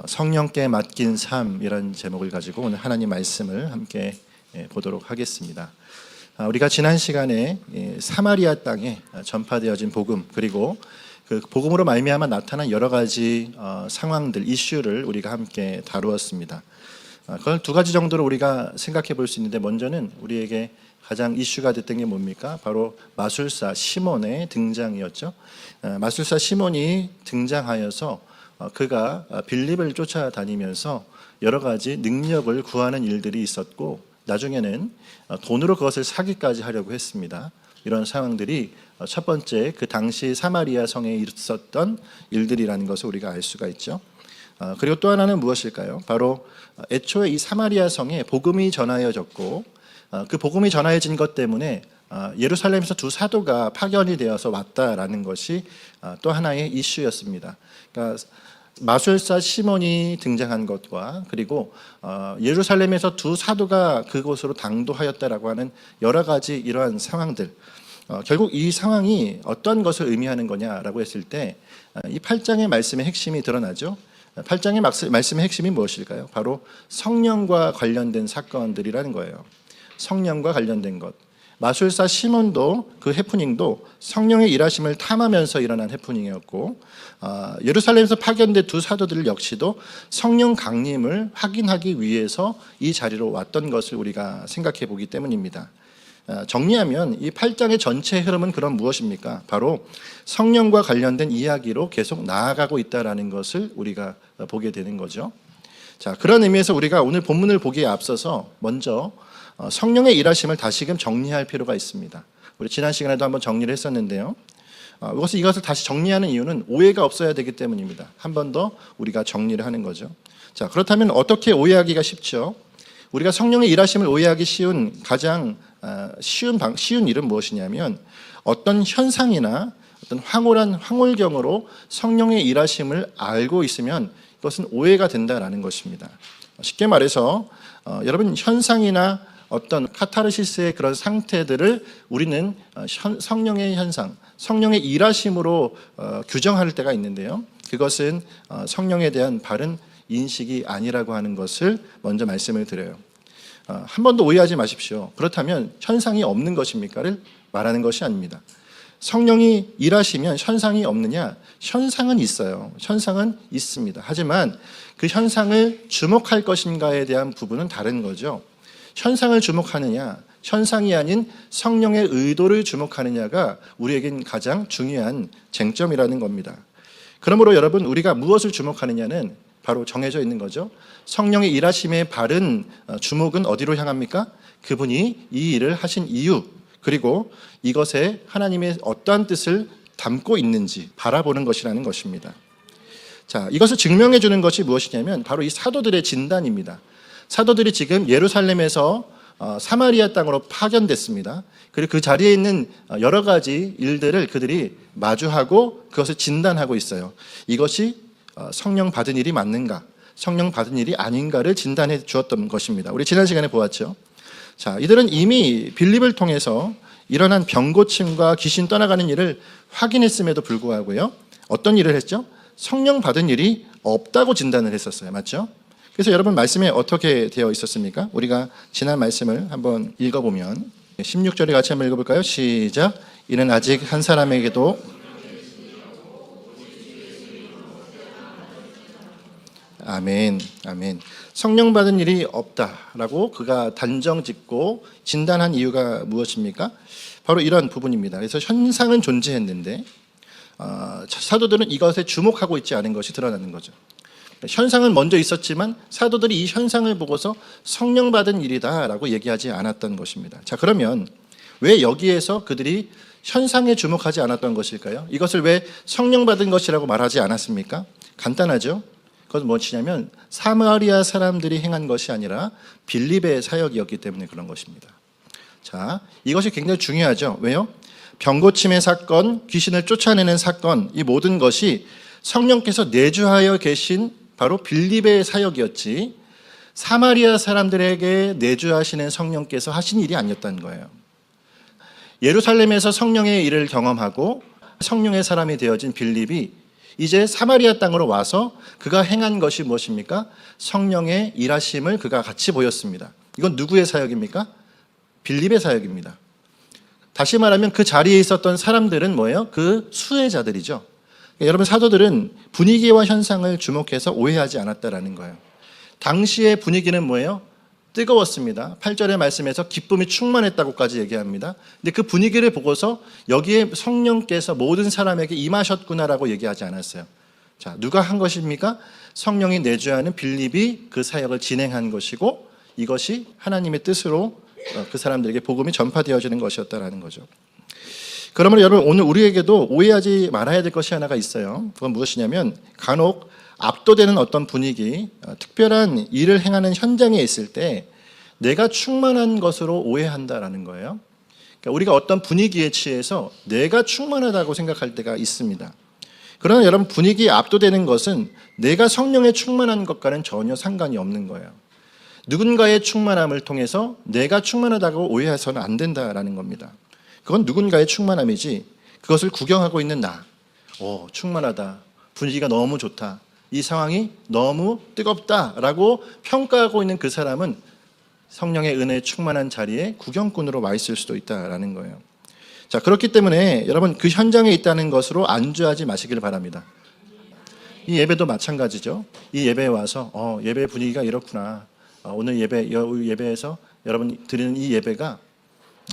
성령께 맡긴 삶이라는 제목을 가지고 오늘 하나님 말씀을 함께 보도록 하겠습니다. 우리가 지난 시간에 사마리아 땅에 전파되어진 복음, 그리고 그 복음으로 말미암아 나타난 여러 가지 상황들, 이슈를 우리가 함께 다루었습니다. 그걸 두 가지 정도로 우리가 생각해 볼 수 있는데, 먼저는 우리에게 가장 이슈가 됐던 게 뭡니까? 바로 마술사 시몬의 등장이었죠. 마술사 시몬이 등장하여서 그가 빌립을 쫓아다니면서 여러 가지 능력을 구하는 일들이 있었고, 나중에는 돈으로 그것을 사기까지 하려고 했습니다. 이런 상황들이 첫 번째 그 당시 사마리아 성에 있었던 일들이라는 것을 우리가 알 수가 있죠. 그리고 또 하나는 무엇일까요? 바로 애초에 이 사마리아 성에 복음이 전하여졌고, 그 복음이 전하여진 것 때문에 예루살렘에서 두 사도가 파견이 되어서 왔다라는 것이 또 하나의 이슈였습니다. 그러니까 마술사 시몬이 등장한 것과, 그리고 예루살렘에서 두 사도가 그곳으로 당도하였다라고 하는 여러 가지 이러한 상황들, 결국 이 상황이 어떤 것을 의미하는 거냐라고 했을 때 이 8장의 말씀의 핵심이 드러나죠. 8장의 말씀의 핵심이 무엇일까요? 바로 성령과 관련된 사건들이라는 거예요. 성령과 관련된 것. 마술사 시몬도 그 해프닝도 성령의 일하심을 탐하면서 일어난 해프닝이었고, 예루살렘에서 파견된 두 사도들 역시도 성령 강림을 확인하기 위해서 이 자리로 왔던 것을 우리가 생각해 보기 때문입니다. 정리하면 이 8장의 전체 흐름은 그럼 무엇입니까? 바로 성령과 관련된 이야기로 계속 나아가고 있다는 것을 우리가 보게 되는 거죠. 자, 그런 의미에서 우리가 오늘 본문을 보기에 앞서서 먼저 성령의 일하심을 다시금 정리할 필요가 있습니다. 우리 지난 시간에도 한번 정리를 했었는데요. 이것을 다시 정리하는 이유는 오해가 없어야 되기 때문입니다. 한 번 더 우리가 정리를 하는 거죠. 자, 그렇다면 어떻게 오해하기가 쉽죠? 우리가 성령의 일하심을 오해하기 쉬운 가장 쉬운 일은 무엇이냐면, 어떤 현상이나 어떤 황홀한 황홀경으로 성령의 일하심을 알고 있으면 이것은 오해가 된다라는 것입니다. 쉽게 말해서 여러분, 현상이나 어떤 카타르시스의 그런 상태들을 우리는 성령의 현상, 성령의 일하심으로 규정할 때가 있는데요. 그것은 성령에 대한 바른 인식이 아니라고 하는 것을 먼저 말씀을 드려요. 한 번도 오해하지 마십시오. 그렇다면 현상이 없는 것입니까를 말하는 것이 아닙니다. 성령이 일하시면 현상이 없느냐? 현상은 있어요. 현상은 있습니다. 하지만 그 현상을 주목할 것인가에 대한 부분은 다른 거죠. 현상을 주목하느냐, 현상이 아닌 성령의 의도를 주목하느냐가 우리에겐 가장 중요한 쟁점이라는 겁니다. 그러므로 여러분, 우리가 무엇을 주목하느냐는 바로 정해져 있는 거죠. 성령의 일하심의 바른 주목은 어디로 향합니까? 그분이 이 일을 하신 이유, 그리고 이것에 하나님의 어떠한 뜻을 담고 있는지 바라보는 것이라는 것입니다. 자, 이것을 증명해 주는 것이 무엇이냐면 바로 이 사도들의 진단입니다. 사도들이 지금 예루살렘에서 사마리아 땅으로 파견됐습니다. 그리고 그 자리에 있는 여러 가지 일들을 그들이 마주하고 그것을 진단하고 있어요. 이것이 성령 받은 일이 맞는가, 성령 받은 일이 아닌가를 진단해 주었던 것입니다. 우리 지난 시간에 보았죠. 자, 이들은 이미 빌립을 통해서 일어난 병고침과 귀신 떠나가는 일을 확인했음에도 불구하고요, 어떤 일을 했죠? 성령 받은 일이 없다고 진단을 했었어요. 맞죠? 그래서 여러분, 말씀에 어떻게 되어 있었습니까? 우리가 지난 말씀을 한번 읽어보면 16절에 같이 한번 읽어볼까요? 시작. 이는 아직 한 사람에게도 아멘, 아멘. 성령 받은 일이 없다라고 그가 단정 짓고 진단한 이유가 무엇입니까? 바로 이런 부분입니다. 그래서 현상은 존재했는데 사도들은 이것에 주목하고 있지 않은 것이 드러나는 거죠. 현상은 먼저 있었지만 사도들이 이 현상을 보고서 성령 받은 일이다라고 얘기하지 않았던 것입니다. 자, 그러면 왜 여기에서 그들이 현상에 주목하지 않았던 것일까요? 이것을 왜 성령 받은 것이라고 말하지 않았습니까? 간단하죠. 그것은 무엇이냐면 사마리아 사람들이 행한 것이 아니라 빌립의 사역이었기 때문에 그런 것입니다. 자, 이것이 굉장히 중요하죠. 왜요? 병고침의 사건, 귀신을 쫓아내는 사건, 이 모든 것이 성령께서 내주하여 계신 바로 빌립의 사역이었지, 사마리아 사람들에게 내주하시는 성령께서 하신 일이 아니었다는 거예요. 예루살렘에서 성령의 일을 경험하고 성령의 사람이 되어진 빌립이 이제 사마리아 땅으로 와서 그가 행한 것이 무엇입니까? 성령의 일하심을 그가 같이 보였습니다. 이건 누구의 사역입니까? 빌립의 사역입니다. 다시 말하면 그 자리에 있었던 사람들은 뭐예요? 그 수혜자들이죠. 그러니까 여러분, 사도들은 분위기와 현상을 주목해서 오해하지 않았다라는 거예요. 당시의 분위기는 뭐예요? 뜨거웠습니다. 8절의 말씀에서 기쁨이 충만했다고까지 얘기합니다. 근데 그 분위기를 보고서 여기에 성령께서 모든 사람에게 임하셨구나라고 얘기하지 않았어요. 자, 누가 한 것입니까? 성령이 내주하는 빌립이 그 사역을 진행한 것이고, 이것이 하나님의 뜻으로 그 사람들에게 복음이 전파되어지는 것이었다라는 거죠. 그러므로 여러분, 오늘 우리에게도 오해하지 말아야 될 것이 하나가 있어요. 그건 무엇이냐면, 간혹 압도되는 어떤 분위기, 특별한 일을 행하는 현장에 있을 때 내가 충만한 것으로 오해한다라는 거예요. 그러니까 우리가 어떤 분위기에 취해서 내가 충만하다고 생각할 때가 있습니다. 그러나 여러분, 분위기에 압도되는 것은 내가 성령에 충만한 것과는 전혀 상관이 없는 거예요. 누군가의 충만함을 통해서 내가 충만하다고 오해해서는 안 된다라는 겁니다. 그건 누군가의 충만함이지, 그것을 구경하고 있는 나, 충만하다, 분위기가 너무 좋다, 이 상황이 너무 뜨겁다라고 평가하고 있는 그 사람은 성령의 은혜에 충만한 자리에 구경꾼으로 와 있을 수도 있다라는 거예요. 자, 그렇기 때문에 여러분, 그 현장에 있다는 것으로 안주하지 마시길 바랍니다. 이 예배도 마찬가지죠. 이 예배에 와서 예배 분위기가 이렇구나, 오늘 예배에서 여러분 드리는 이 예배가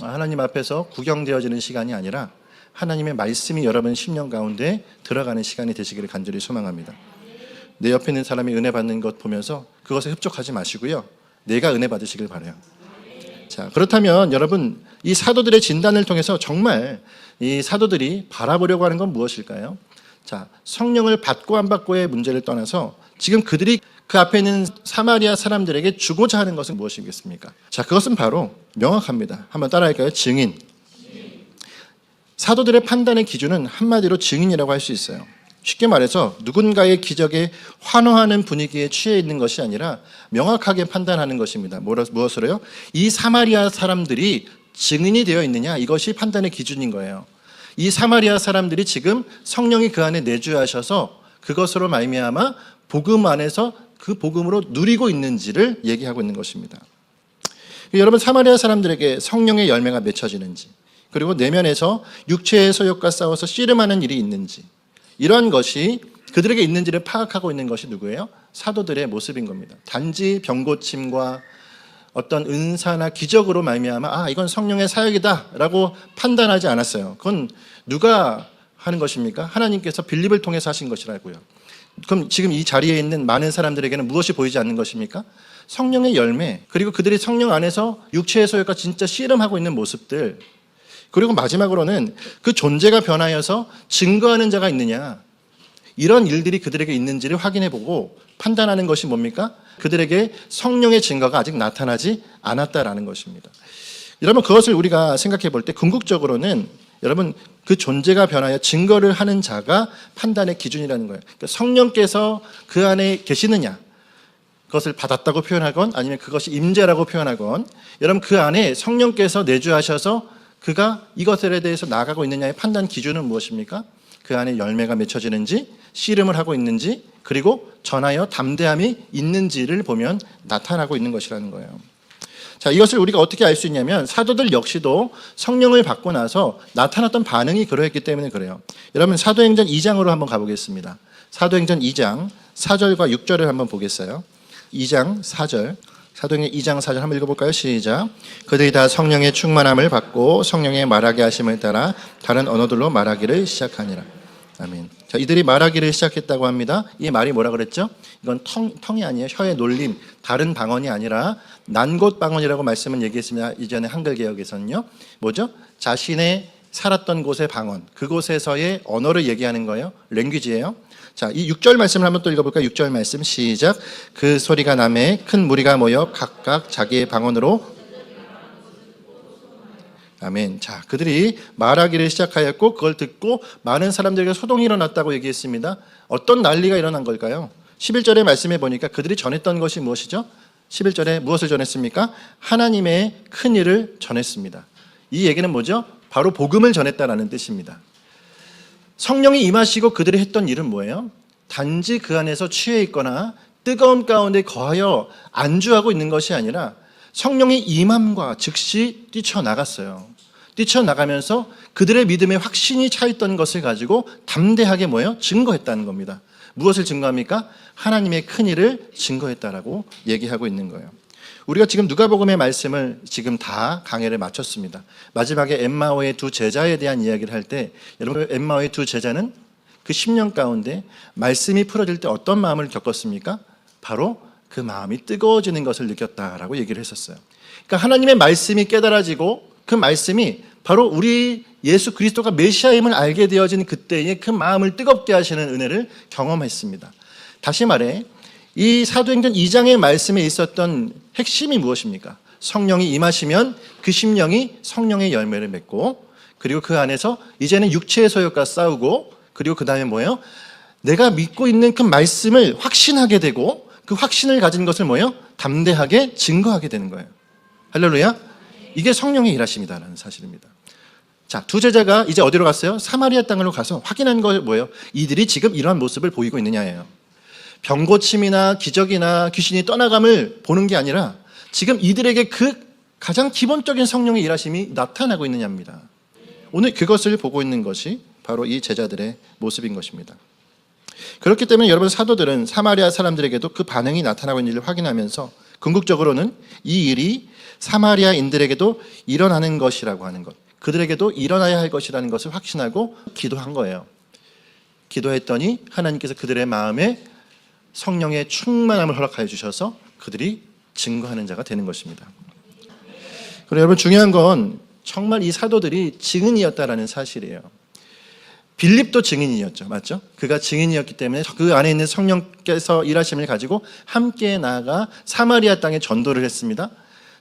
하나님 앞에서 구경되어지는 시간이 아니라 하나님의 말씀이 여러분 심령 가운데 들어가는 시간이 되시기를 간절히 소망합니다. 내 옆에 있는 사람이 은혜 받는 것 보면서 그것에 흡족하지 마시고요, 내가 은혜 받으시길 바라요. 자, 그렇다면 여러분, 이 사도들의 진단을 통해서 정말 이 사도들이 바라보려고 하는 건 무엇일까요? 자, 성령을 받고 안 받고의 문제를 떠나서 지금 그들이 그 앞에 있는 사마리아 사람들에게 주고자 하는 것은 무엇이겠습니까? 자, 그것은 바로 명확합니다. 한번 따라할까요? 증인. 사도들의 판단의 기준은 한마디로 증인이라고 할 수 있어요. 쉽게 말해서 누군가의 기적에 환호하는 분위기에 취해 있는 것이 아니라 명확하게 판단하는 것입니다. 무엇으로요? 이 사마리아 사람들이 증인이 되어 있느냐, 이것이 판단의 기준인 거예요. 이 사마리아 사람들이 지금 성령이 그 안에 내주하셔서 그것으로 말미암아 복음 안에서 그 복음으로 누리고 있는지를 얘기하고 있는 것입니다. 여러분, 사마리아 사람들에게 성령의 열매가 맺혀지는지, 그리고 내면에서 육체의 소욕과 싸워서 씨름하는 일이 있는지, 이러한 것이 그들에게 있는지를 파악하고 있는 것이 누구예요? 사도들의 모습인 겁니다. 단지 병고침과 어떤 은사나 기적으로 말미암아 이건 성령의 사역이다 라고 판단하지 않았어요. 그건 누가 하는 것입니까? 하나님께서 빌립을 통해서 하신 것이라고요. 그럼 지금 이 자리에 있는 많은 사람들에게는 무엇이 보이지 않는 것입니까? 성령의 열매, 그리고 그들이 성령 안에서 육체의 소욕과 진짜 씨름하고 있는 모습들, 그리고 마지막으로는 그 존재가 변하여서 증거하는 자가 있느냐, 이런 일들이 그들에게 있는지를 확인해보고 판단하는 것이 뭡니까? 그들에게 성령의 증거가 아직 나타나지 않았다라는 것입니다. 여러분, 그것을 우리가 생각해 볼 때 궁극적으로는 여러분, 그 존재가 변하여 증거를 하는 자가 판단의 기준이라는 거예요. 그러니까 성령께서 그 안에 계시느냐, 그것을 받았다고 표현하건 아니면 그것이 임재라고 표현하건, 여러분 그 안에 성령께서 내주하셔서 그가 이것에 대해서 나아가고 있느냐의 판단 기준은 무엇입니까? 그 안에 열매가 맺혀지는지, 씨름을 하고 있는지, 그리고 전하여 담대함이 있는지를 보면 나타나고 있는 것이라는 거예요. 자, 이것을 우리가 어떻게 알 수 있냐면 사도들 역시도 성령을 받고 나서 나타났던 반응이 그러했기 때문에 그래요. 여러분, 사도행전 2장으로 한번 가보겠습니다. 사도행전 2장 4절과 6절을 한번 보겠어요. 2장 4절, 사도행전 2장 4절 한번 읽어볼까요? 시작. 그들이 다 성령의 충만함을 받고 성령의 말하게 하심을 따라 다른 언어들로 말하기를 시작하니라. 아멘. 자, 이들이 말하기를 시작했다고 합니다. 이 말이 뭐라 그랬죠? 이건 텅이 아니에요. 혀의 놀림, 다른 방언이 아니라 난곳 방언이라고 말씀은 얘기했습니다. 이전에 한글 개혁에서는요. 뭐죠? 자신의 살았던 곳의 방언, 그곳에서의 언어를 얘기하는 거예요. 랭귀지예요. 자, 이 6절 말씀을 한번 또 읽어볼까요? 6절 말씀 시작. 그 소리가 나매 큰 무리가 모여 각각 자기의 방언으로. 아멘. 자, 그들이 말하기를 시작하였고 그걸 듣고 많은 사람들에게 소동이 일어났다고 얘기했습니다. 어떤 난리가 일어난 걸까요? 11절의 말씀에 보니까 그들이 전했던 것이 무엇이죠? 11절에 무엇을 전했습니까? 하나님의 큰 일을 전했습니다. 이 얘기는 뭐죠? 바로 복음을 전했다라는 뜻입니다. 성령이 임하시고 그들이 했던 일은 뭐예요? 단지 그 안에서 취해 있거나 뜨거운 가운데 거하여 안주하고 있는 것이 아니라 성령의 임함과 즉시 뛰쳐나갔어요. 뛰쳐나가면서 그들의 믿음에 확신이 차있던 것을 가지고 담대하게 뭐예요? 증거했다는 겁니다. 무엇을 증거합니까? 하나님의 큰 일을 증거했다라고 얘기하고 있는 거예요. 우리가 지금 누가복음의 말씀을 지금 다 강해를 마쳤습니다. 마지막에 엠마오의 두 제자에 대한 이야기를 할 때, 여러분 엠마오의 두 제자는 그 10년 가운데 말씀이 풀어질 때 어떤 마음을 겪었습니까? 바로 그 마음이 뜨거워지는 것을 느꼈다라고 얘기를 했었어요. 그러니까 하나님의 말씀이 깨달아지고 그 말씀이 바로 우리 예수 그리스도가 메시아임을 알게 되어진 그때의 그 마음을 뜨겁게 하시는 은혜를 경험했습니다. 다시 말해 이 사도행전 2장의 말씀에 있었던 핵심이 무엇입니까? 성령이 임하시면 그 심령이 성령의 열매를 맺고, 그리고 그 안에서 이제는 육체의 소욕과 싸우고, 그리고 그 다음에 뭐예요? 내가 믿고 있는 그 말씀을 확신하게 되고, 그 확신을 가진 것을 뭐예요? 담대하게 증거하게 되는 거예요. 할렐루야. 이게 성령의 일하심이다라는 사실입니다. 자, 두 제자가 이제 어디로 갔어요? 사마리아 땅으로 가서 확인한 거 뭐예요? 이들이 지금 이러한 모습을 보이고 있느냐예요. 병고침이나 기적이나 귀신이 떠나감을 보는 게 아니라 지금 이들에게 그 가장 기본적인 성령의 일하심이 나타나고 있느냐입니다. 오늘 그것을 보고 있는 것이 바로 이 제자들의 모습인 것입니다. 그렇기 때문에 여러분, 사도들은 사마리아 사람들에게도 그 반응이 나타나고 있는 일을 확인하면서 궁극적으로는 이 일이 사마리아인들에게도 일어나는 것이라고 하는 것, 그들에게도 일어나야 할 것이라는 것을 확신하고 기도한 거예요. 기도했더니 하나님께서 그들의 마음에 성령의 충만함을 허락하여 주셔서 그들이 증거하는 자가 되는 것입니다. 그리고 여러분, 중요한 건 정말 이 사도들이 증인이었다라는 사실이에요. 빌립도 증인이었죠. 맞죠? 그가 증인이었기 때문에 그 안에 있는 성령께서 일하심을 가지고 함께 나아가 사마리아 땅에 전도를 했습니다.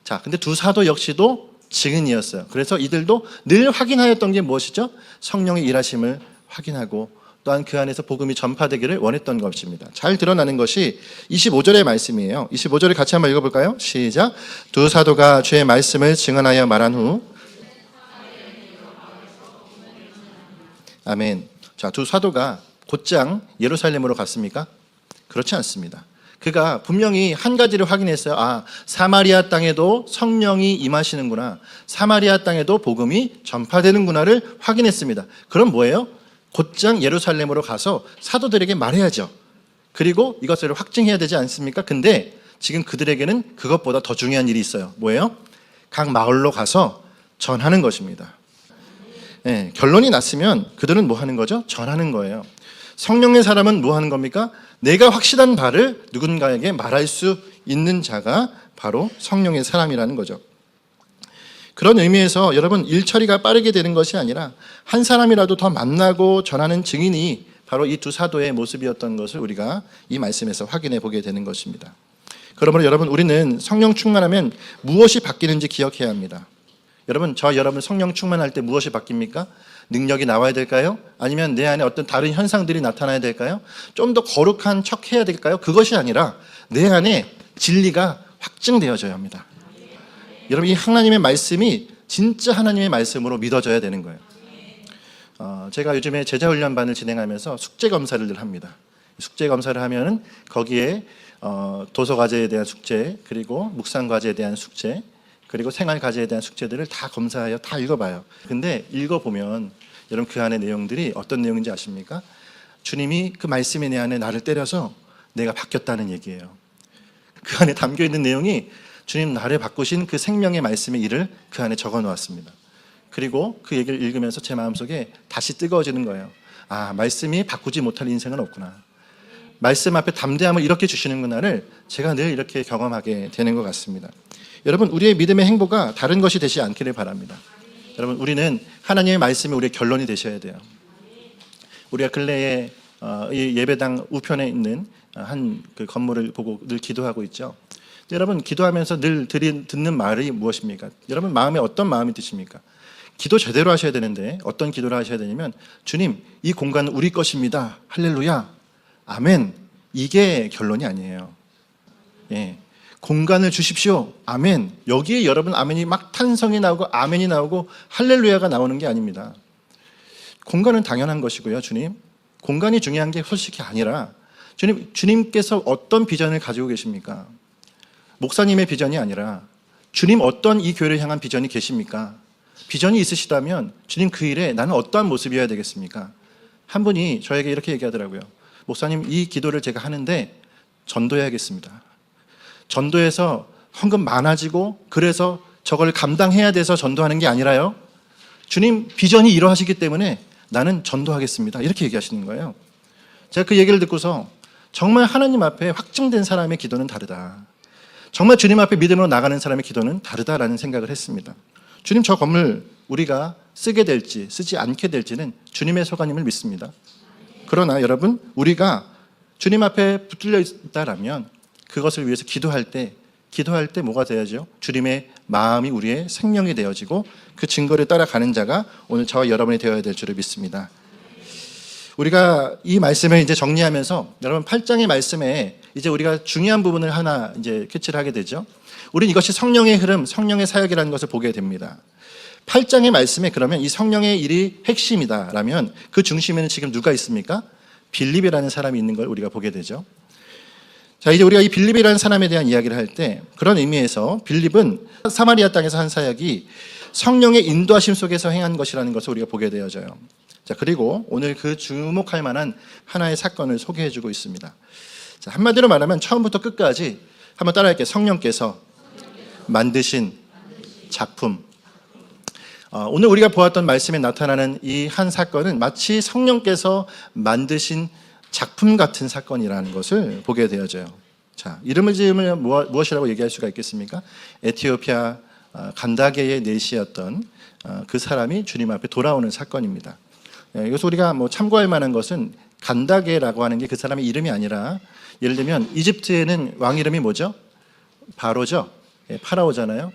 자, 근데 두 사도 역시도 증인이었어요. 그래서 이들도 늘 확인하였던 게 무엇이죠? 성령의 일하심을 확인하고 또한 그 안에서 복음이 전파되기를 원했던 것입니다. 잘 드러나는 것이 25절의 말씀이에요. 25절을 같이 한번 읽어볼까요? 시작. 두 사도가 주의 말씀을 증언하여 말한 후, 아멘. 자, 두 사도가 곧장 예루살렘으로 갔습니까? 그렇지 않습니다. 그가 분명히 한 가지를 확인했어요. 아, 사마리아 땅에도 성령이 임하시는구나. 사마리아 땅에도 복음이 전파되는구나를 확인했습니다. 그럼 뭐예요? 곧장 예루살렘으로 가서 사도들에게 말해야죠. 그리고 이것을 확증해야 되지 않습니까? 근데 지금 그들에게는 그것보다 더 중요한 일이 있어요. 뭐예요? 각 마을로 가서 전하는 것입니다. 네, 결론이 났으면 그들은 뭐 하는 거죠? 전하는 거예요. 성령의 사람은 뭐 하는 겁니까? 내가 확실한 바를 누군가에게 말할 수 있는 자가 바로 성령의 사람이라는 거죠. 그런 의미에서 여러분, 일처리가 빠르게 되는 것이 아니라 한 사람이라도 더 만나고 전하는 증인이 바로 이 두 사도의 모습이었던 것을 우리가 이 말씀에서 확인해 보게 되는 것입니다. 그러므로 여러분, 우리는 성령 충만하면 무엇이 바뀌는지 기억해야 합니다. 여러분, 여러분 성령 충만할 때 무엇이 바뀝니까? 능력이 나와야 될까요? 아니면 내 안에 어떤 다른 현상들이 나타나야 될까요? 좀 더 거룩한 척 해야 될까요? 그것이 아니라 내 안에 진리가 확증되어져야 합니다. 여러분, 이 하나님의 말씀이 진짜 하나님의 말씀으로 믿어져야 되는 거예요. 제가 요즘에 제자훈련반을 진행하면서 숙제검사를 늘 합니다. 숙제검사를 하면은 거기에 도서과제에 대한 숙제, 그리고 묵상과제에 대한 숙제, 그리고 생활과제에 대한 숙제들을 다 검사하여 다 읽어봐요. 근데 읽어보면 여러분, 그 안에 내용들이 어떤 내용인지 아십니까? 주님이 그 말씀이 내 안에 나를 때려서 내가 바뀌었다는 얘기예요. 그 안에 담겨있는 내용이 주님 나를 바꾸신 그 생명의 말씀의 일을 그 안에 적어 놓았습니다. 그리고 그 얘기를 읽으면서 제 마음속에 다시 뜨거워지는 거예요. 아, 말씀이 바꾸지 못할 인생은 없구나. 말씀 앞에 담대함을 이렇게 주시는구나를 제가 늘 이렇게 경험하게 되는 것 같습니다. 여러분, 우리의 믿음의 행보가 다른 것이 되지 않기를 바랍니다. 여러분, 우리는 하나님의 말씀이 우리의 결론이 되셔야 돼요. 우리가 근래에 이 예배당 우편에 있는 한 그 건물을 보고 늘 기도하고 있죠. 여러분, 기도하면서 늘 듣는 말이 무엇입니까? 여러분, 마음에 어떤 마음이 드십니까? 기도 제대로 하셔야 되는데 어떤 기도를 하셔야 되냐면, 주님, 이 공간은 우리 것입니다. 할렐루야, 아멘. 이게 결론이 아니에요. 예, 공간을 주십시오. 아멘. 여기에 여러분 아멘이 막 탄성이 나오고 아멘이 나오고 할렐루야가 나오는 게 아닙니다. 공간은 당연한 것이고요. 주님, 공간이 중요한 게 솔직히 아니라 주님께서 어떤 비전을 가지고 계십니까? 목사님의 비전이 아니라 주님 어떤 이 교회를 향한 비전이 계십니까? 비전이 있으시다면 주님 그 일에 나는 어떠한 모습이어야 되겠습니까? 한 분이 저에게 이렇게 얘기하더라고요. 목사님, 이 기도를 제가 하는데 전도해야겠습니다. 전도해서 헌금 많아지고 그래서 저걸 감당해야 돼서 전도하는 게 아니라요, 주님 비전이 이러하시기 때문에 나는 전도하겠습니다. 이렇게 얘기하시는 거예요. 제가 그 얘기를 듣고서 정말 하나님 앞에 확증된 사람의 기도는 다르다. 정말 주님 앞에 믿음으로 나가는 사람의 기도는 다르다라는 생각을 했습니다. 주님, 저 건물 우리가 쓰게 될지 쓰지 않게 될지는 주님의 소관임을 믿습니다. 그러나 여러분, 우리가 주님 앞에 붙들려 있다라면 그것을 위해서 기도할 때 뭐가 되어야죠? 주님의 마음이 우리의 생명이 되어지고 그 증거를 따라가는 자가 오늘 저와 여러분이 되어야 될 줄을 믿습니다. 우리가 이 말씀을 이제 정리하면서 여러분 8장의 말씀에 이제 우리가 중요한 부분을 하나 이제 캐치를 하게 되죠. 우리는 이것이 성령의 흐름, 성령의 사역이라는 것을 보게 됩니다. 8장의 말씀에 그러면 이 성령의 일이 핵심이다라면 그 중심에는 지금 누가 있습니까? 빌립이라는 사람이 있는 걸 우리가 보게 되죠. 자, 이제 우리가 이 빌립이라는 사람에 대한 이야기를 할 때 그런 의미에서 빌립은 사마리아 땅에서 한 사역이 성령의 인도하심 속에서 행한 것이라는 것을 우리가 보게 되어져요. 자, 그리고 오늘 그 주목할 만한 하나의 사건을 소개해주고 있습니다. 자, 한마디로 말하면 처음부터 끝까지 한번 따라할게요. 성령께서 만드신 작품. 오늘 우리가 보았던 말씀에 나타나는 이 한 사건은 마치 성령께서 만드신 작품 같은 사건이라는 것을 보게 되어져요. 자, 이름을 지으면 무엇이라고 얘기할 수가 있겠습니까? 에티오피아 간다게의 내시였던 그 사람이 주님 앞에 돌아오는 사건입니다. 여기서 우리가 참고할 만한 것은 간다게라고 하는 게 그 사람의 이름이 아니라, 예를 들면 이집트에는 왕 이름이 뭐죠? 바로죠. 파라오잖아요.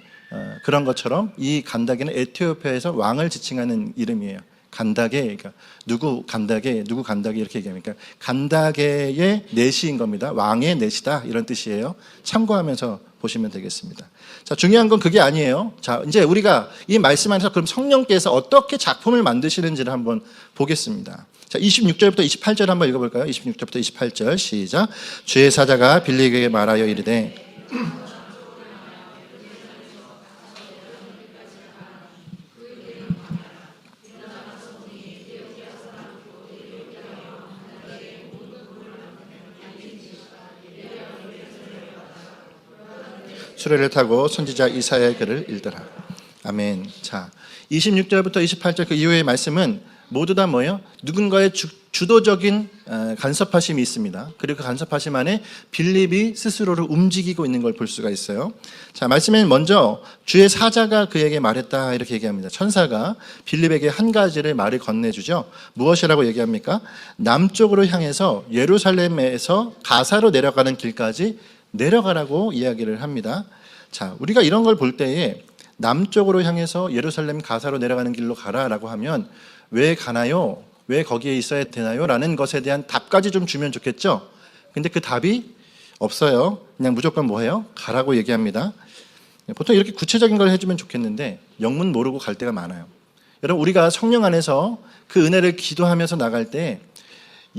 그런 것처럼 이 간다게는 에티오피아에서 왕을 지칭하는 이름이에요. 간다게, 그러니까 누구 간다게 이렇게 얘기합니까? 간다게의 내시인 겁니다. 왕의 내시다 이런 뜻이에요. 참고하면서 보시면 되겠습니다. 자, 중요한 건 그게 아니에요. 자, 이제 우리가 이 말씀 안에서 그럼 성령께서 어떻게 작품을 만드시는지를 한번 보겠습니다. 자, 26절부터 28절 한번 읽어볼까요? 26절부터 28절 시작. 주의 사자가 빌립에게 말하여 이르되 수레를 타고 선지자 이사야의 글을 읽더라. 아멘. 자, 26절부터 28절 그 이후의 말씀은 모두 다 뭐예요? 누군가의 주도적인 간섭하심이 있습니다. 그리고 그 간섭하심 안에 빌립이 스스로를 움직이고 있는 걸 볼 수가 있어요. 자, 말씀에는 먼저 주의 사자가 그에게 말했다 이렇게 얘기합니다. 천사가 빌립에게 한 가지를 말을 건네주죠. 무엇이라고 얘기합니까? 남쪽으로 향해서 예루살렘에서 가사로 내려가는 길까지 내려가라고 이야기를 합니다. 자, 우리가 이런 걸 볼 때에 남쪽으로 향해서 예루살렘 가사로 내려가는 길로 가라라고 하면 왜 가나요? 왜 거기에 있어야 되나요? 라는 것에 대한 답까지 좀 주면 좋겠죠? 근데 그 답이 없어요. 그냥 무조건 뭐예요? 가라고 얘기합니다. 보통 이렇게 구체적인 걸 해주면 좋겠는데 영문 모르고 갈 때가 많아요. 여러분, 우리가 성령 안에서 그 은혜를 기도하면서 나갈 때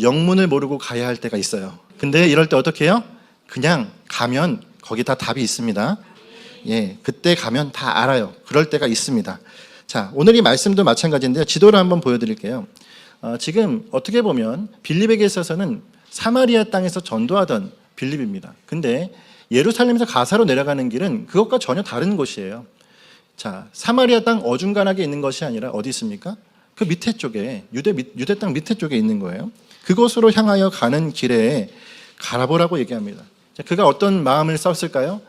영문을 모르고 가야 할 때가 있어요. 근데 이럴 때 어떻게 해요? 그냥 가면 거기 다 답이 있습니다. 예, 그때 가면 다 알아요. 그럴 때가 있습니다. 자, 오늘 이 말씀도 마찬가지인데요. 지도를 한번 보여드릴게요. 지금 어떻게 보면 빌립에게 있어서는 사마리아 땅에서 전도하던 빌립입니다. 근데 예루살렘에서 가사로 내려가는 길은 그것과 전혀 다른 곳이에요. 자, 사마리아 땅 어중간하게 있는 것이 아니라 어디 있습니까? 그 밑에 쪽에 유대 땅 밑에 쪽에 있는 거예요. 그곳으로 향하여 가는 길에 가라보라고 얘기합니다. 그가 어떤 마음을 썼을까요?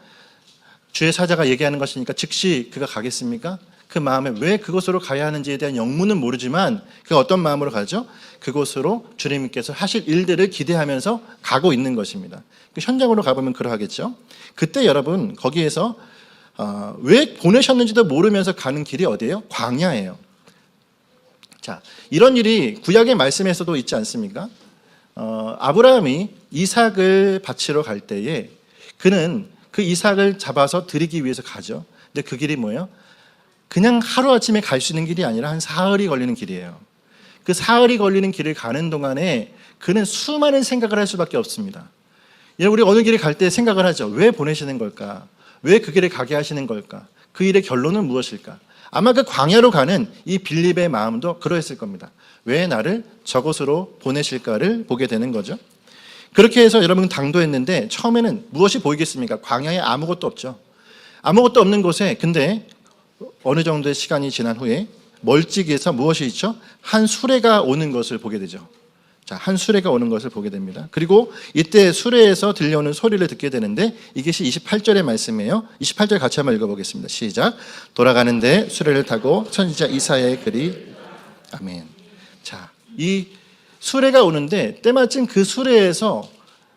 주의 사자가 얘기하는 것이니까 즉시 그가 가겠습니까? 그 마음에 왜 그곳으로 가야 하는지에 대한 영문은 모르지만 그가 어떤 마음으로 가죠? 그곳으로 주님께서 하실 일들을 기대하면서 가고 있는 것입니다. 그 현장으로 가보면 그러하겠죠. 그때 여러분 거기에서 왜 보내셨는지도 모르면서 가는 길이 어디예요? 광야예요. 자, 이런 일이 구약의 말씀에서도 있지 않습니까? 아브라함이 이삭을 바치러 갈 때에 그는 그 이삭을 잡아서 드리기 위해서 가죠. 근데 그 길이 뭐예요? 그냥 하루아침에 갈 수 있는 길이 아니라 한 사흘이 걸리는 길이에요. 그 사흘이 걸리는 길을 가는 동안에 그는 수많은 생각을 할 수밖에 없습니다. 우리 어느 길을 갈 때 생각을 하죠. 왜 보내시는 걸까? 왜 그 길을 가게 하시는 걸까? 그 일의 결론은 무엇일까? 아마 그 광야로 가는 이 빌립의 마음도 그러했을 겁니다. 왜 나를 저곳으로 보내실까를 보게 되는 거죠. 그렇게 해서 여러분 당도했는데 처음에는 무엇이 보이겠습니까? 광야에 아무것도 없죠. 아무것도 없는 곳에 근데 어느 정도의 시간이 지난 후에 멀찍이에서 무엇이 있죠? 한 수레가 오는 것을 보게 되죠. 자, 한 수레가 오는 것을 보게 됩니다. 그리고 이때 수레에서 들려오는 소리를 듣게 되는데 이것이 28절의 말씀이에요. 28절 같이 한번 읽어보겠습니다. 시작. 돌아가는데 수레를 타고 선지자 이사야의 글이 아멘. 자, 이 수레가 오는데 때마침 그 수레에서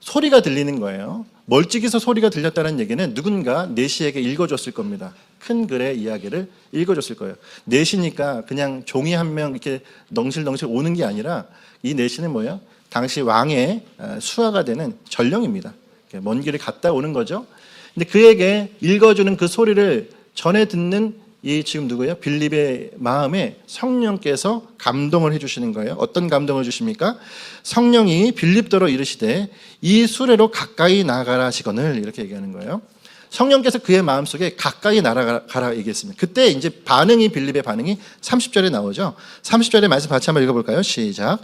소리가 들리는 거예요. 멀찍이서 소리가 들렸다는 얘기는 누군가 내시에게 읽어줬을 겁니다. 큰 글의 이야기를 읽어줬을 거예요. 내시니까 그냥 종이 한 명 이렇게 넝실넝실 오는 게 아니라 이 내시는 뭐예요? 당시 왕의 수하가 되는 전령입니다. 먼 길을 갔다 오는 거죠. 근데 그에게 읽어주는 그 소리를 전해 듣는 이 지금 누구예요? 빌립의 마음에 성령께서 감동을 해주시는 거예요. 어떤 감동을 주십니까? 성령이 빌립더러 이르시되 이 수레로 가까이 나가라 하시거늘 이렇게 얘기하는 거예요. 성령께서 그의 마음속에 가까이 나가라 얘기했습니다. 그때 이제 반응이 빌립의 반응이 30절에 나오죠. 30절의 말씀 같이 한번 읽어볼까요? 시작.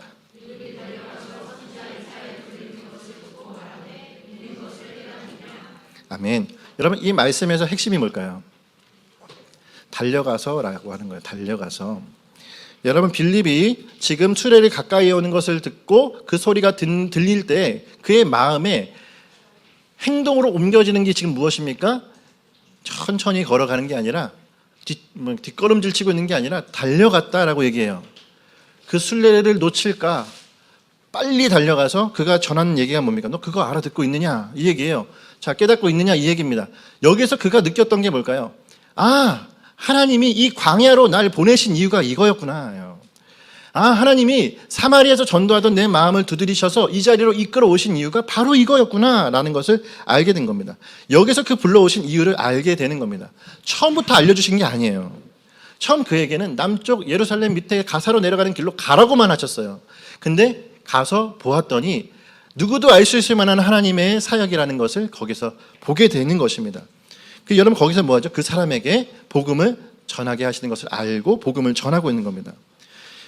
아멘. 여러분 이 말씀에서 핵심이 뭘까요? 달려가서라고 하는 거예요. 달려가서. 여러분 빌립이 지금 수레를 가까이 오는 것을 듣고 그 소리가 들릴 때 그의 마음에 행동으로 옮겨지는 게 지금 무엇입니까? 천천히 걸어가는 게 아니라 뒷걸음질 치고 있는 게 아니라 달려갔다라고 얘기해요. 그 순례를 놓칠까 빨리 달려가서 그가 전하는 얘기가 뭡니까? 너 그거 알아듣고 있느냐? 이 얘기예요. 자, 깨닫고 있느냐? 이 얘기입니다. 여기서 그가 느꼈던 게 뭘까요? 아, 하나님이 이 광야로 날 보내신 이유가 이거였구나. 아, 하나님이 사마리아에서 전도하던 내 마음을 두드리셔서 이 자리로 이끌어 오신 이유가 바로 이거였구나 라는 것을 알게 된 겁니다. 여기서 그 불러오신 이유를 알게 되는 겁니다. 처음부터 알려주신 게 아니에요. 처음 그에게는 남쪽 예루살렘 밑에 가사로 내려가는 길로 가라고만 하셨어요. 근데 가서 보았더니 누구도 알 수 있을 만한 하나님의 사역이라는 것을 거기서 보게 되는 것입니다. 여러분 거기서 뭐하죠? 그 사람에게 복음을 전하게 하시는 것을 알고 복음을 전하고 있는 겁니다.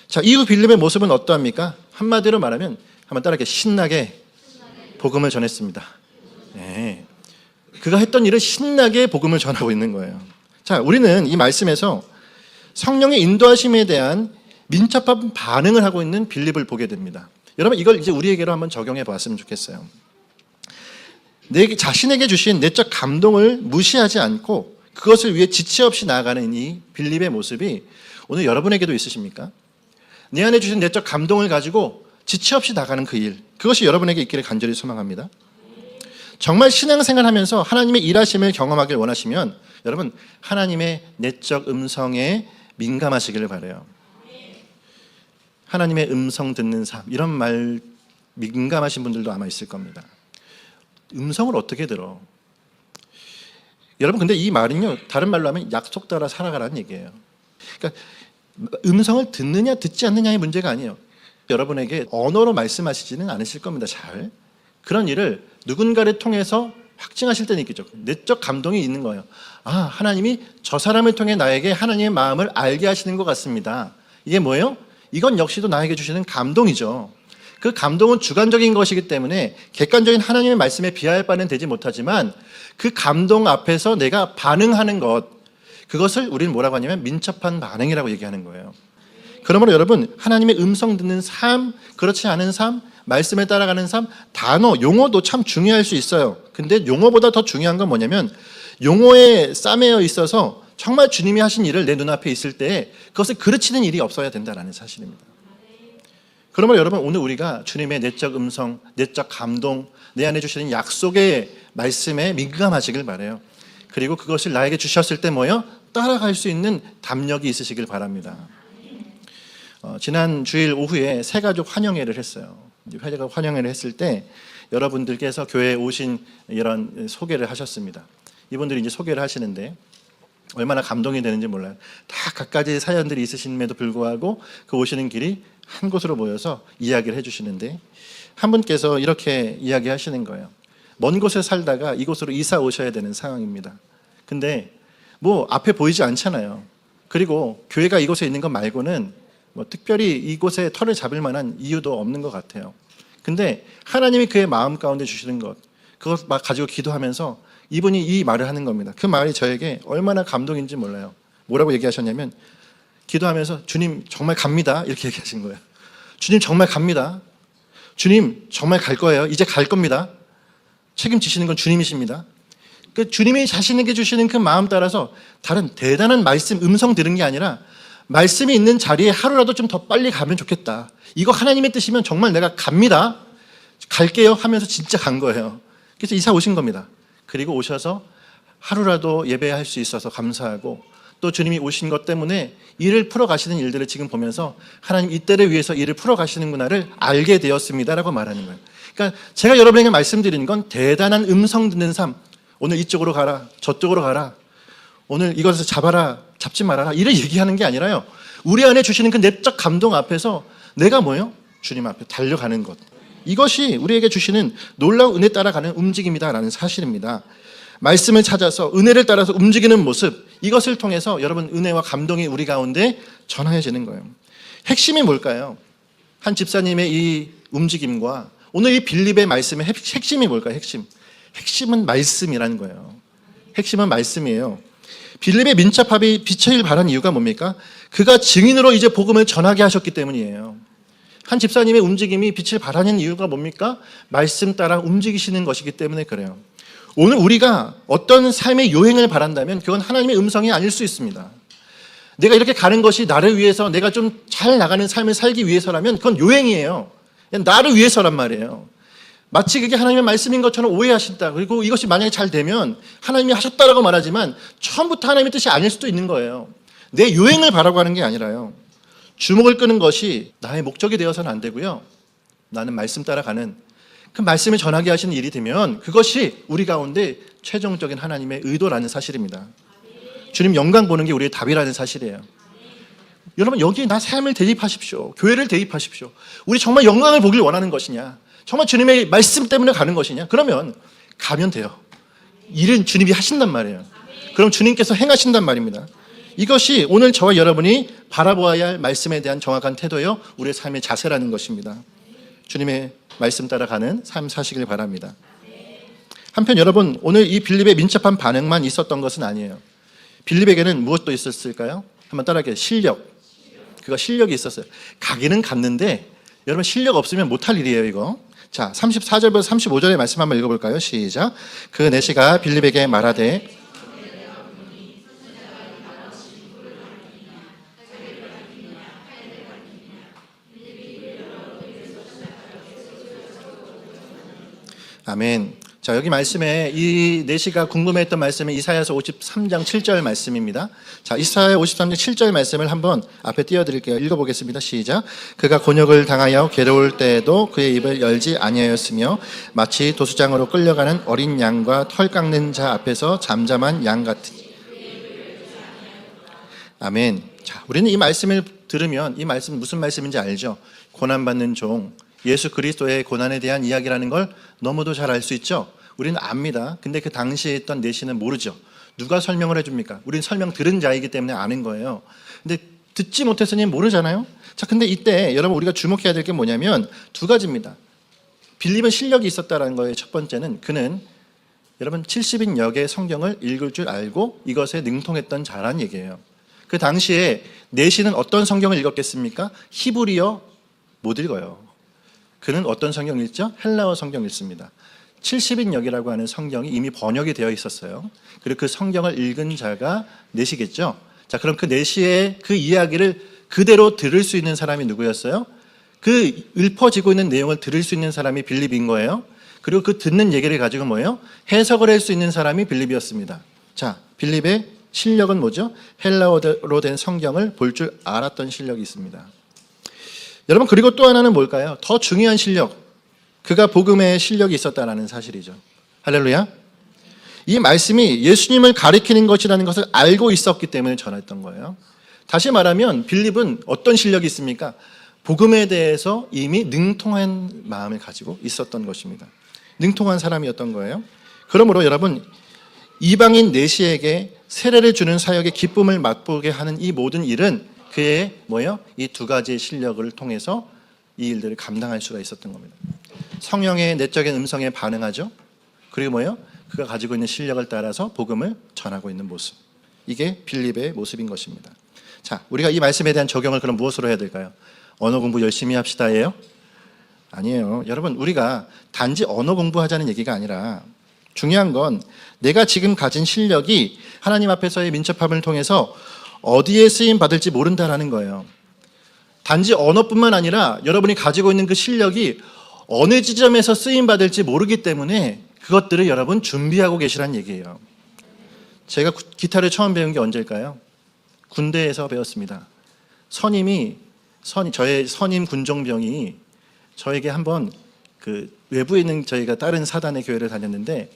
자, 이후 빌립의 모습은 어떠합니까? 한마디로 말하면 한번 따라하게 신나게 복음을 전했습니다. 네. 그가 했던 일은 신나게 복음을 전하고 있는 거예요. 자, 우리는 이 말씀에서 성령의 인도하심에 대한 민첩한 반응을 하고 있는 빌립을 보게 됩니다. 여러분 이걸 이제 우리에게로 한번 적용해 봤으면 좋겠어요. 자신에게 주신 내적 감동을 무시하지 않고 그것을 위해 지체 없이 나아가는 이 빌립의 모습이 오늘 여러분에게도 있으십니까? 내 안에 주신 내적 감동을 가지고 지체 없이 나가는 그 일, 그것이 여러분에게 있기를 간절히 소망합니다. 정말 신앙생활 하면서 하나님의 일하심을 경험하길 원하시면 여러분 하나님의 내적 음성에 민감하시기를 바라요. 하나님의 음성 듣는 삶, 이런 말 민감하신 분들도 아마 있을 겁니다. 음성을 어떻게 들어? 여러분 근데 이 말은요 다른 말로 하면 약속 따라 살아가라는 얘기예요. 그러니까 음성을 듣느냐 듣지 않느냐의 문제가 아니에요. 여러분에게 언어로 말씀하시지는 않으실 겁니다. 잘 그런 일을 누군가를 통해서 확증하실 때는 있겠죠. 내적 감동이 있는 거예요. 아, 하나님이 저 사람을 통해 나에게 하나님의 마음을 알게 하시는 것 같습니다. 이게 뭐예요? 이건 역시도 나에게 주시는 감동이죠. 그 감동은 주관적인 것이기 때문에 객관적인 하나님의 말씀에 비할 바는 되지 못하지만 그 감동 앞에서 내가 반응하는 것, 그것을 우리는 뭐라고 하냐면 민첩한 반응이라고 얘기하는 거예요. 그러므로 여러분 하나님의 음성 듣는 삶, 그렇지 않은 삶, 말씀에 따라가는 삶, 단어, 용어도 참 중요할 수 있어요. 근데 용어보다 더 중요한 건 뭐냐면 용어에 싸매여 있어서 정말 주님이 하신 일을 내 눈앞에 있을 때 그것을 그르치는 일이 없어야 된다는 사실입니다. 그러면 여러분 오늘 우리가 주님의 내적 음성, 내적 감동, 내 안에 주시는 약속의 말씀에 민감하시길 바라요. 그리고 그것을 나에게 주셨을 때 뭐요? 따라갈 수 있는 담력이 있으시길 바랍니다. 지난 주일 오후에 새가족 환영회를 했어요. 환영회를 했을 때 여러분들께서 교회에 오신 이런 소개를 하셨습니다. 이분들이 이제 소개를 하시는데 얼마나 감동이 되는지 몰라요. 다 갖가지 사연들이 있으심에도 불구하고 그 오시는 길이 한 곳으로 모여서 이야기를 해주시는데 한 분께서 이렇게 이야기하시는 거예요. 먼 곳에 살다가 이곳으로 이사 오셔야 되는 상황입니다. 근데 뭐 앞에 보이지 않잖아요. 그리고 교회가 이곳에 있는 것 말고는 뭐 특별히 이곳에 터를 잡을 만한 이유도 없는 것 같아요. 근데 하나님이 그의 마음 가운데 주시는 것, 그것 가지고 기도하면서 이분이 이 말을 하는 겁니다. 그 말이 저에게 얼마나 감동인지 몰라요. 뭐라고 얘기하셨냐면 기도하면서 주님 정말 갑니다 이렇게 얘기하신 거예요. 주님 정말 갑니다. 주님 정말 갈 거예요. 이제 갈 겁니다. 책임지시는 건 주님이십니다. 그 주님이 자신에게 주시는 그 마음 따라서 다른 대단한 말씀 음성 들은 게 아니라 말씀이 있는 자리에 하루라도 좀 더 빨리 가면 좋겠다. 이거 하나님의 뜻이면 정말 내가 갑니다. 갈게요 하면서 진짜 간 거예요. 그래서 이사 오신 겁니다. 그리고 오셔서 하루라도 예배할 수 있어서 감사하고 또 주님이 오신 것 때문에 일을 풀어가시는 일들을 지금 보면서 하나님 이때를 위해서 일을 풀어가시는구나를 알게 되었습니다라고 말하는 거예요. 그러니까 제가 여러분에게 말씀드리는 건 대단한 음성 듣는 삶, 오늘 이쪽으로 가라, 저쪽으로 가라, 오늘 이것을 잡아라, 잡지 말아라 이를 얘기하는 게 아니라요, 우리 안에 주시는 그 내적 감동 앞에서 내가 뭐예요? 주님 앞에 달려가는 것, 이것이 우리에게 주시는 놀라운 은혜 따라가는 움직임이다라는 사실입니다. 말씀을 찾아서 은혜를 따라서 움직이는 모습, 이것을 통해서 여러분 은혜와 감동이 우리 가운데 전하여지는 거예요. 핵심이 뭘까요? 한 집사님의 이 움직임과 오늘 이 빌립의 말씀의 핵심이 뭘까요? 핵심은 말씀이라는 거예요. 핵심은 말씀이에요. 빌립의 민첩함이 빛을 발한 이유가 뭡니까? 그가 증인으로 이제 복음을 전하게 하셨기 때문이에요. 한 집사님의 움직임이 빛을 발하는 이유가 뭡니까? 말씀 따라 움직이시는 것이기 때문에 그래요. 오늘 우리가 어떤 삶의 요행을 바란다면 그건 하나님의 음성이 아닐 수 있습니다. 내가 이렇게 가는 것이 나를 위해서, 내가 좀 잘 나가는 삶을 살기 위해서라면 그건 요행이에요. 나를 위해서란 말이에요. 마치 그게 하나님의 말씀인 것처럼 오해하신다. 그리고 이것이 만약에 잘 되면 하나님이 하셨다라고 말하지만 처음부터 하나님의 뜻이 아닐 수도 있는 거예요. 내 요행을 바라고 하는 게 아니라요, 주목을 끄는 것이 나의 목적이 되어서는 안 되고요, 나는 말씀 따라가는 그 말씀을 전하게 하시는 일이 되면 그것이 우리 가운데 최종적인 하나님의 의도라는 사실입니다. 주님 영광 보는 게 우리의 답이라는 사실이에요. 여러분 여기 나 삶을 대입하십시오. 교회를 대입하십시오. 우리 정말 영광을 보길 원하는 것이냐, 정말 주님의 말씀 때문에 가는 것이냐, 그러면 가면 돼요. 일은 주님이 하신단 말이에요. 그럼 주님께서 행하신단 말입니다. 이것이 오늘 저와 여러분이 바라보아야 할 말씀에 대한 정확한 태도요, 우리의 삶의 자세라는 것입니다. 주님의 말씀 따라가는 삶 사시길 바랍니다. 한편 여러분, 오늘 이 빌립의 민첩한 반응만 있었던 것은 아니에요. 빌립에게는 무엇도 있었을까요? 한번 따라할게요. 실력. 그거 실력이 있었어요. 가기는 갔는데 여러분 실력 없으면 못할 일이에요 이거. 자, 34절부터 35절의 말씀 한번 읽어볼까요? 시작. 그 내시가 빌립에게 말하되 아멘. 자, 여기 말씀에 이 내시가 궁금해했던 말씀은 이사야서 53장 7절 말씀입니다. 자, 이사야 53장 7절 말씀을 한번 앞에 띄워드릴게요. 읽어보겠습니다. 시작. 그가 곤욕을 당하여 괴로울 때에도 그의 입을 열지 아니하였으며 마치 도수장으로 끌려가는 어린 양과 털 깎는 자 앞에서 잠잠한 양 같으니. 아멘. 자, 우리는 이 말씀을 들으면 이 말씀 무슨 말씀인지 알죠? 고난받는 종, 예수 그리스도의 고난에 대한 이야기라는 걸 너무도 잘 알 수 있죠. 우리는 압니다. 근데 그 당시에 있던 내시는 모르죠. 누가 설명을 해줍니까? 우리는 설명 들은 자이기 때문에 아는 거예요. 근데 듣지 못했으니 모르잖아요. 자, 근데 이때 여러분 우리가 주목해야 될 게 뭐냐면 두 가지입니다. 빌립은 실력이 있었다는 거의 첫 번째는 그는 여러분 70인 역의 성경을 읽을 줄 알고 이것에 능통했던 자란 얘기예요. 그 당시에 내시는 어떤 성경을 읽었겠습니까? 히브리어 못 읽어요. 그는 어떤 성경을 읽죠? 헬라어 성경을 읽습니다. 70인 역이라고 하는 성경이 이미 번역이 되어 있었어요. 그리고 그 성경을 읽은 자가 내시겠죠. 자, 그럼 그 내시의 그 이야기를 그대로 들을 수 있는 사람이 누구였어요? 그 읊어지고 있는 내용을 들을 수 있는 사람이 빌립인 거예요. 그리고 그 듣는 얘기를 가지고 뭐예요? 해석을 할 수 있는 사람이 빌립이었습니다. 자, 빌립의 실력은 뭐죠? 헬라어로 된 성경을 볼 줄 알았던 실력이 있습니다. 여러분, 그리고 또 하나는 뭘까요? 더 중요한 실력, 그가 복음의 실력이 있었다는 사실이죠. 할렐루야. 이 말씀이 예수님을 가리키는 것이라는 것을 알고 있었기 때문에 전했던 거예요. 다시 말하면 빌립은 어떤 실력이 있습니까? 복음에 대해서 이미 능통한 마음을 가지고 있었던 것입니다. 능통한 사람이었던 거예요. 그러므로 여러분, 이방인 내시에게 세례를 주는 사역의 기쁨을 맛보게 하는 이 모든 일은 그의 뭐예요? 이 두 가지의 실력을 통해서 이 일들을 감당할 수가 있었던 겁니다. 성령의 내적인 음성에 반응하죠. 그리고 뭐예요? 그가 가지고 있는 실력을 따라서 복음을 전하고 있는 모습. 이게 빌립의 모습인 것입니다. 자, 우리가 이 말씀에 대한 적용을 그럼 무엇으로 해야 될까요? 언어 공부 열심히 합시다예요? 아니에요. 여러분, 우리가 단지 언어 공부하자는 얘기가 아니라 중요한 건 내가 지금 가진 실력이 하나님 앞에서의 민첩함을 통해서 어디에 쓰임 받을지 모른다라는 거예요. 단지 언어뿐만 아니라 여러분이 가지고 있는 그 실력이 어느 지점에서 쓰임 받을지 모르기 때문에 그것들을 여러분 준비하고 계시란 얘기예요. 제가 기타를 처음 배운 게 언제일까요? 군대에서 배웠습니다. 저의 선임 군종병이 저에게 한번 그 외부에 있는 저희가 다른 사단의 교회를 다녔는데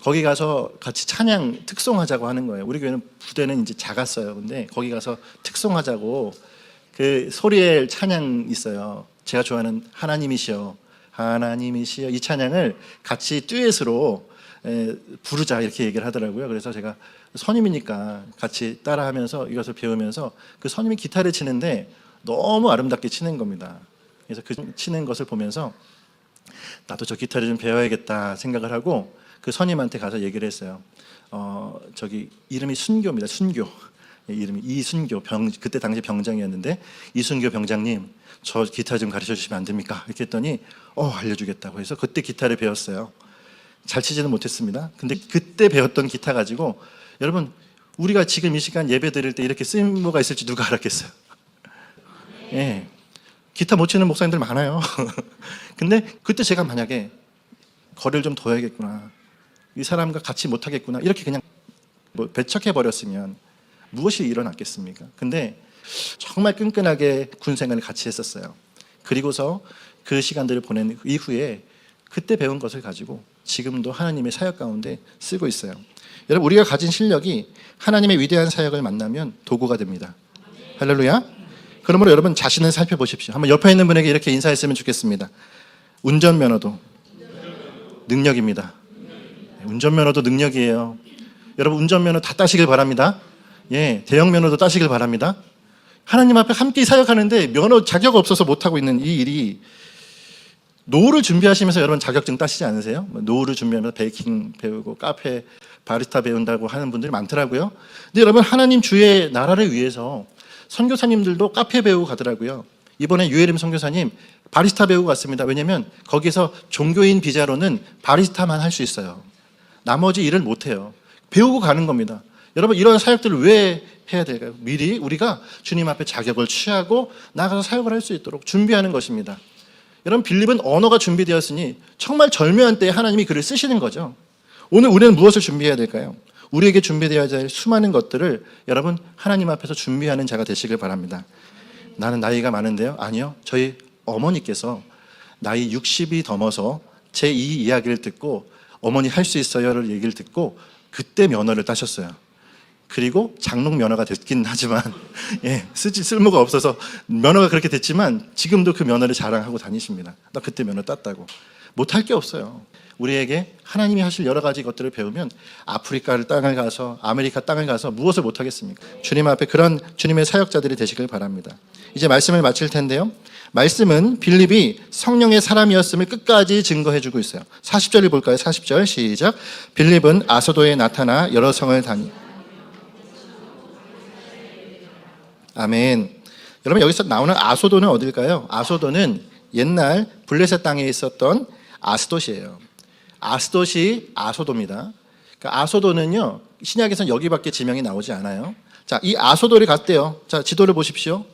거기 가서 같이 찬양 특송하자고 하는 거예요. 우리 교회는 부대는 이제 작았어요. 근데 거기 가서 특송하자고 그 소리엘 찬양 있어요. 제가 좋아하는 하나님이시여, 하나님이시여, 이 찬양을 같이 듀엣으로 부르자 이렇게 얘기를 하더라고요. 그래서 제가 선임이니까 같이 따라하면서 이것을 배우면서 그 선임이 기타를 치는데 너무 아름답게 치는 겁니다. 그래서 그 치는 것을 보면서 나도 저 기타를 좀 배워야겠다 생각을 하고 그 선임한테 가서 얘기를 했어요. 저기 이름이 순교입니다. 순교. 이름이 이순교, 그때 당시 병장이었는데, 이순교 병장님, 저 기타 좀 가르쳐 주시면 안 됩니까? 이렇게 했더니 알려주겠다고 해서 그때 기타를 배웠어요. 잘 치지는 못했습니다. 근데 그때 배웠던 기타 가지고 여러분, 우리가 지금 이 시간 예배 드릴 때 이렇게 쓸모가 있을지 누가 알았겠어요? 예, 기타 못 치는 목사님들 많아요. 근데 그때 제가 만약에 거리를 좀 둬야겠구나, 이 사람과 같이 못하겠구나, 이렇게 그냥 배척해버렸으면 무엇이 일어났겠습니까? 근데 정말 끈끈하게 군 생활을 같이 했었어요. 그리고서 그 시간들을 보낸 이후에 그때 배운 것을 가지고 지금도 하나님의 사역 가운데 쓰고 있어요. 여러분, 우리가 가진 실력이 하나님의 위대한 사역을 만나면 도구가 됩니다. 할렐루야. 그러므로 여러분 자신을 살펴보십시오. 한번 옆에 있는 분에게 이렇게 인사했으면 좋겠습니다. 운전면허도 능력입니다. 운전면허도 능력이에요. 여러분, 운전면허 다 따시길 바랍니다. 예, 대형면허도 따시길 바랍니다. 하나님 앞에 함께 사역하는데 면허 자격 없어서 못하고 있는 이 일이, 노후를 준비하시면서 여러분 자격증 따시지 않으세요? 노후를 준비하면서 베이킹 배우고 카페 바리스타 배운다고 하는 분들이 많더라고요. 근데 여러분, 하나님 주의 나라를 위해서 선교사님들도 카페 배우고 가더라고요. 이번에 유혜림 선교사님 바리스타 배우고 갔습니다. 왜냐하면 거기서 종교인 비자로는 바리스타만 할 수 있어요. 나머지 일을 못해요. 배우고 가는 겁니다. 여러분, 이런 사역들을 왜 해야 될까요? 미리 우리가 주님 앞에 자격을 취하고 나가서 사역을 할 수 있도록 준비하는 것입니다. 여러분, 빌립은 언어가 준비되었으니 정말 절묘한 때에 하나님이 그를 쓰시는 거죠. 오늘 우리는 무엇을 준비해야 될까요? 우리에게 준비되어야 될 수많은 것들을 여러분 하나님 앞에서 준비하는 자가 되시길 바랍니다. 나는 나이가 많은데요? 아니요. 저희 어머니께서 나이 60이 넘어서 제 이 이야기를 듣고 어머니 할 수 있어요를 얘기를 듣고 그때 면허를 따셨어요. 그리고 장롱 면허가 됐긴 하지만 쓸모가 없어서 면허가 그렇게 됐지만 지금도 그 면허를 자랑하고 다니십니다. 나 그때 면허 땄다고. 못할 게 없어요. 우리에게 하나님이 하실 여러 가지 것들을 배우면 아프리카를 땅을 가서 아메리카 땅을 가서 무엇을 못하겠습니까? 주님 앞에 그런 주님의 사역자들이 되시길 바랍니다. 이제 말씀을 마칠 텐데요. 말씀은 빌립이 성령의 사람이었음을 끝까지 증거해주고 있어요. 40절을 볼까요? 40절 시작. 빌립은 아소도에 나타나 여러 성을 다니. 아멘. 여러분, 여기서 나오는 아소도는 어딜까요? 아소도는 옛날 블레셋 땅에 있었던 아스돗이에요. 아스돗이 아소도입니다. 그러니까 아소도는요, 신약에서는 여기밖에 지명이 나오지 않아요. 자, 이 아소도를 갔대요. 자, 지도를 보십시오.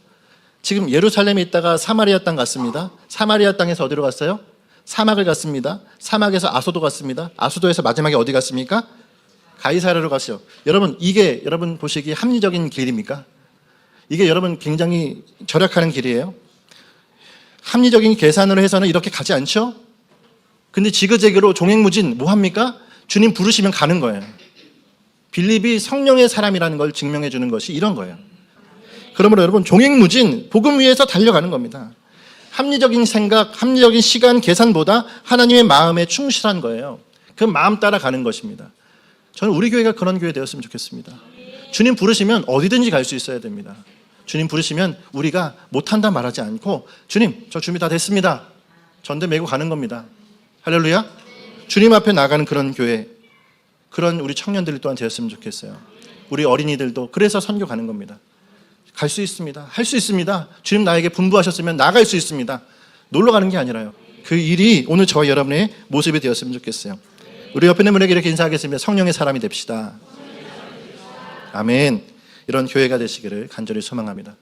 지금 예루살렘에 있다가 사마리아 땅 갔습니다. 사마리아 땅에서 어디로 갔어요? 사막을 갔습니다. 사막에서 아소도 갔습니다. 아소도에서 마지막에 어디 갔습니까? 가이사랴로 갔어요. 여러분, 이게 여러분 보시기에 합리적인 길입니까? 이게 여러분 굉장히 절약하는 길이에요. 합리적인 계산으로 해서는 이렇게 가지 않죠? 근데 지그재그로 종횡무진 뭐 합니까? 주님 부르시면 가는 거예요. 빌립이 성령의 사람이라는 걸 증명해 주는 것이 이런 거예요. 그러므로 여러분 종횡무진 복음 위에서 달려가는 겁니다. 합리적인 생각, 합리적인 시간 계산보다 하나님의 마음에 충실한 거예요. 그 마음 따라 가는 것입니다. 저는 우리 교회가 그런 교회 되었으면 좋겠습니다. 주님 부르시면 어디든지 갈 수 있어야 됩니다. 주님 부르시면 우리가 못한다 말하지 않고 주님 저 준비 다 됐습니다. 전대 메고 가는 겁니다. 할렐루야. 주님 앞에 나가는 그런 교회, 그런 우리 청년들이 또한 되었으면 좋겠어요. 우리 어린이들도 그래서 선교 가는 겁니다. 갈 수 있습니다. 할 수 있습니다. 주님 나에게 분부하셨으면 나갈 수 있습니다. 놀러 가는 게 아니라요. 그 일이 오늘 저와 여러분의 모습이 되었으면 좋겠어요. 우리 옆에 있는 분에게 이렇게 인사하겠습니다. 성령의 사람이 됩시다. 아멘. 이런 교회가 되시기를 간절히 소망합니다.